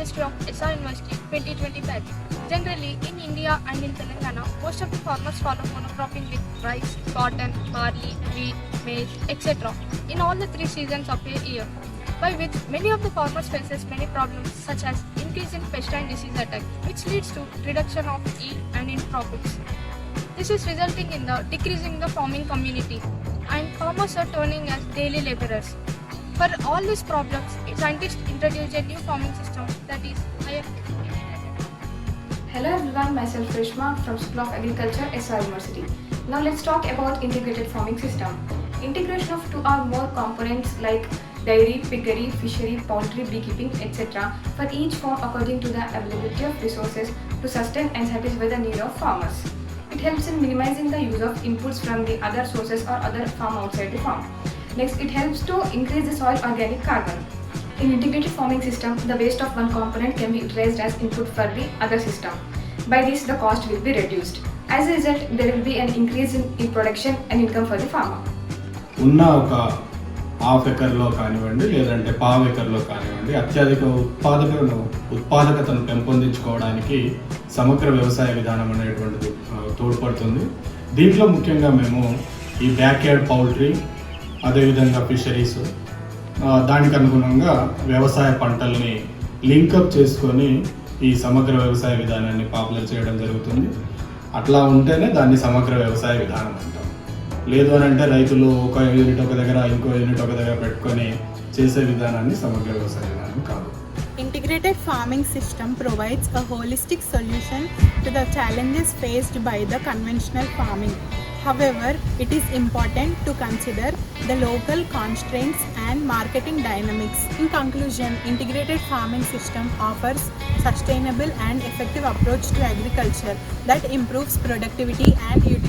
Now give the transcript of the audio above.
Ministry of SR University 2020 batch. Generally, in India and in Telangana, most of the farmers follow monocropping with rice, cotton, barley, wheat, maize, etc. in all the 3 seasons of a year, by which many of the farmers faces many problems such as increase in pest and disease attack, which leads to reduction of yield and in profits. This is resulting in the decreasing the farming community, and farmers are turning as daily laborers. For all these problems, scientists introduced a new farming system that is Hello everyone, myself Rishma from School of Agriculture, SR University. Now let's talk about integrated farming system. Integration of 2 or more components like dairy, piggery, fishery, poultry, beekeeping, etc. for each farm according to the availability of resources to sustain and satisfy the need of farmers. It helps in minimizing the use of inputs from the other sources or other farm outside the farm. Next, it helps to increase the soil organic carbon. In integrated farming system, the waste of one component can be utilized as input for the other system. By this, the cost will be reduced. As a result, there will be an increase in production and income for the farmer. ఉన్న ఒక half ఎకర్లో కానివ్వండి లేదంటే పావు ఎకర్లో కానివ్వండి అత్యధిక ఉత్పాదకతను పెంపొందించుకోవడానికి సమగ్ర వ్యవసాయ విధానం అనేటువంటిది తోడ్పడుతుంది. దీంట్లో ముఖ్యంగా మేము ఈ బ్యాక్యార్డ్ పౌల్ట్రీ, అదేవిధంగా ఫిషరీస్, దానికి అనుగుణంగా వ్యవసాయ పంటల్ని లింకప్ చేసుకొని ఈ సమగ్ర వ్యవసాయ విధానాన్ని పాపులర్ చేయడం జరుగుతుంది. అట్లా ఉంటేనే దాన్ని సమగ్ర వ్యవసాయ విధానం అంటాం. లేదు అని అంటే రైతులు ఒక యూనిట్ ఒక దగ్గర ఇంకో యూనిట్ ఒక దగ్గర పెట్టుకొని చేసే విధానాన్ని సమగ్ర వ్యవసాయ విధానం కాదు. Integrated farming system provides a holistic solution to the challenges faced by the conventional farming. However, it is important to consider the local constraints and marketing dynamics. In conclusion, integrated farming system offers sustainable and effective approach to agriculture that improves productivity and utility